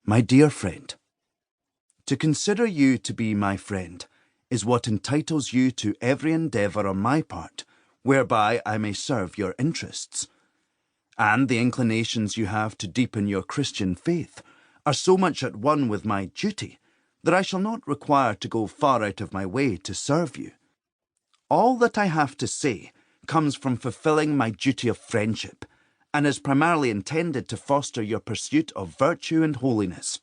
My dear friend, to consider you to be my friend is what entitles you to every endeavour on my part, whereby I may serve your interests. And the inclinations you have to deepen your Christian faith are so much at one with my duty that I shall not require to go far out of my way to serve you. All that I have to say comes from fulfilling my duty of friendship, and is primarily intended to foster your pursuit of virtue and holiness.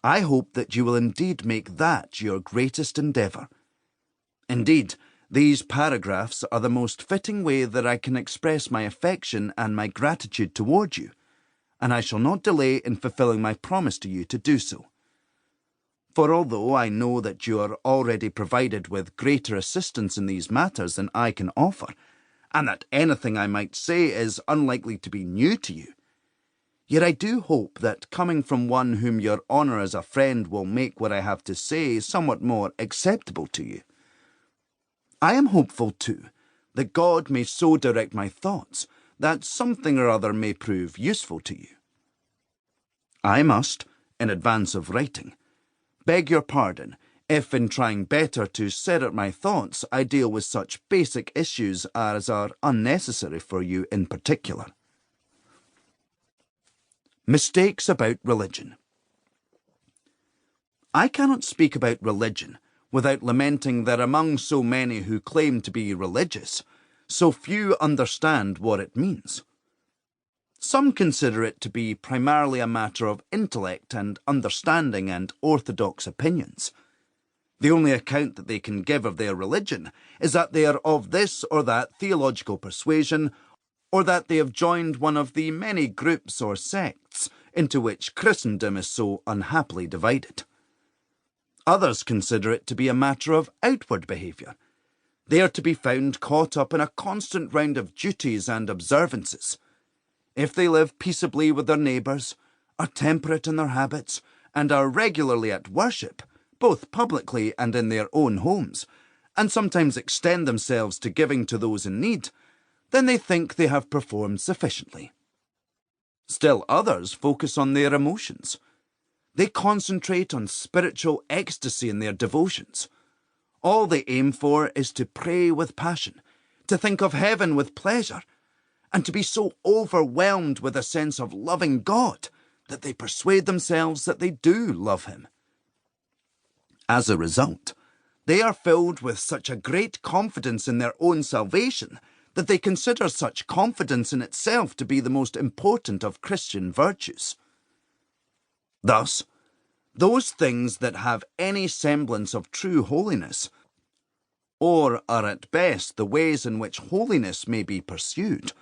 I hope that you will indeed make that your greatest endeavour. Indeed, these paragraphs are the most fitting way that I can express my affection and my gratitude toward you, and I shall not delay in fulfilling my promise to you to do so. For although I know that you are already provided with greater assistance in these matters than I can offer, and that anything I might say is unlikely to be new to you, yet I do hope that coming from one whom your honour as a friend will make what I have to say somewhat more acceptable to you. I am hopeful, too, that God may so direct my thoughts that something or other may prove useful to you. I must, in advance of writing, beg your pardon if in trying better to set out my thoughts I deal with such basic issues as are unnecessary for you in particular. Mistakes about religion. I cannot speak about religion without lamenting that among so many who claim to be religious, so few understand what it means. Some consider it to be primarily a matter of intellect and understanding and orthodox opinions. The only account that they can give of their religion is that they are of this or that theological persuasion, or that they have joined one of the many groups or sects into which Christendom is so unhappily divided. Others consider it to be a matter of outward behaviour. They are to be found caught up in a constant round of duties and observances. If they live peaceably with their neighbours, are temperate in their habits, and are regularly at worship, both publicly and in their own homes, and sometimes extend themselves to giving to those in need, then they think they have performed sufficiently. Still others focus on their emotions. They concentrate on spiritual ecstasy in their devotions. All they aim for is to pray with passion, to think of heaven with pleasure, and to be so overwhelmed with a sense of loving God that they persuade themselves that they do love Him. As a result, they are filled with such a great confidence in their own salvation that they consider such confidence in itself to be the most important of Christian virtues. Thus, those things that have any semblance of true holiness, or are at best the ways in which holiness may be pursued,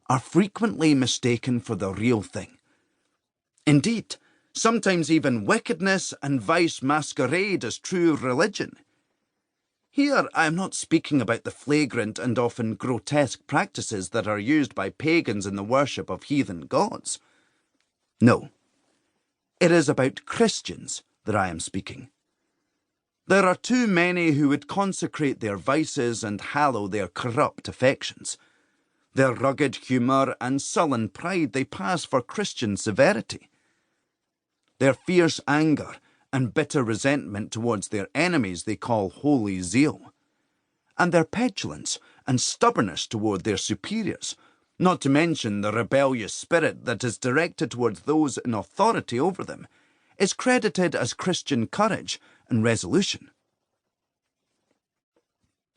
are frequently mistaken for the real thing. Indeed, sometimes even wickedness and vice masquerade as true religion. Here I am not speaking about the flagrant and often grotesque practices that are used by pagans in the worship of heathen gods. No, it is about Christians that I am speaking. There are too many who would consecrate their vices and hallow their corrupt affections. Their rugged humour and sullen pride they pass for Christian severity. Their fierce anger and bitter resentment towards their enemies they call holy zeal. And their petulance and stubbornness toward their superiors, not to mention the rebellious spirit that is directed towards those in authority over them, is credited as Christian courage and resolution.